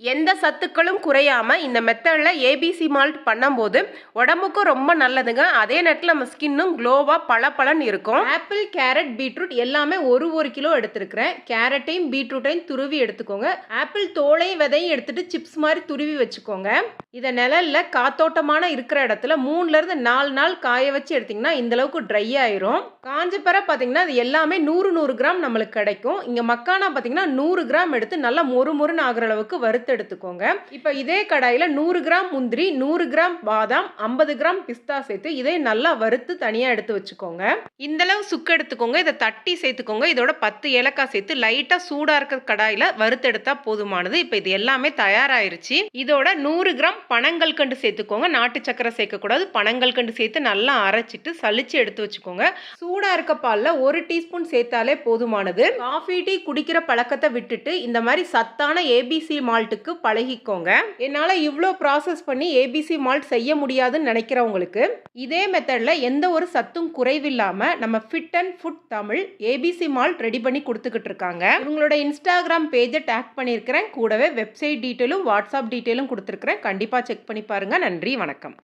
எந்த சத்துக்களும் குறையாம இந்த மெத்தட்ல ஏபிசி மால்ட் பண்ணும்போது உடம்புக்கும் ரொம்ப நல்லதுங்க. அதே நேரத்தில் நம்ம ஸ்கின்னும் க்ளோவா பளபளன்னு இருக்கும். ஆப்பிள், கேரட், பீட்ரூட் எல்லாமே ஒரு கிலோ எடுத்துருக்கிறேன். கேரட்டையும் பீட்ரூட்டையும் துருவி எடுத்துக்கோங்க. ஆப்பிள் தோலையும் விதையும் எடுத்துட்டு சிப்ஸ் மாதிரி துருவி வச்சுக்கோங்க. இதை நிழல்ல காத்தோட்டமான இருக்கிற இடத்துல 3லேருந்து 4 நாள் காய வச்சு எடுத்தீங்கன்னா இந்த அளவுக்கு ட்ரை ஆயிரும். காஞ்ச பிறகு பார்த்தீங்கன்னா அது எல்லாமே 100 கிராம் நம்மளுக்கு கிடைக்கும். இங்க மக்கானா பார்த்தீங்கன்னா 100 கிராம் எடுத்து நல்லா மொறுமொறுன்னு ஆகிற அளவுக்கு வறுத்து எடுத்துக்கோங்க. இப்போ இதே கடாயில் 100 கிராம் முந்திரி, 100 கிராம் பாதாம், 50 கிராம் பிஸ்தா சேர்த்து இதை நல்லா வறுத்து தனியா எடுத்து வச்சுக்கோங்க. இந்த அளவு சுக்கு எடுத்துக்கோங்க. இதை தட்டி சேர்த்துக்கோங்க. இதோட 10 ஏலக்காய் சேர்த்து லைட்டா சூடா இருக்க கடாயில வறுத்து எடுத்தா போதுமானது. இப்போ இது எல்லாமே தயாராயிருச்சு. இதோட 100 கிராம் பனங்கல்கண்டு சேர்த்துக்கோங்க. நாட்டு சக்கரை சேர்க்கக்கூடாது. பனங்கல்கண்டு சேர்த்து நல்லா அரைச்சிட்டு சலிச்சு எடுத்து வச்சுக்கோங்க. சூடா இருக்க பால்ல 1 டீஸ்பூன் சேர்த்தாலே போதுமானது. காஃபி டீ குடிக்கிற பழக்கத்தை விட்டுட்டு இந்த மாதிரி சத்தான ஏபிசி மால்ட்டுக்கு பழகிக்கோங்க. என்னால இவ்வளோ ப்ராசஸ் பண்ணி ஏபிசி மால்ட் செய்ய முடியாதுன்னு நினைக்கிறவங்களுக்கு இதே மெத்தட்ல எந்த ஒரு சத்தும் குறைவில்லாம நம்ம fit and food Tamil ABC malt ready பண்ணி கொடுத்துக்கிட்டு இருக்காங்க. இவங்களோட இன்ஸ்டாகிராம் பேஜை டேக் பண்ணியிருக்கிறேன். கூடவே வெப்சைட் டீட்டெயிலும் வாட்ஸ்அப் டீட்டெயிலும் கொடுத்துருக்கிறேன். கண்டிப்பாக செக் பண்ணி பாருங்க. நன்றி, வணக்கம்.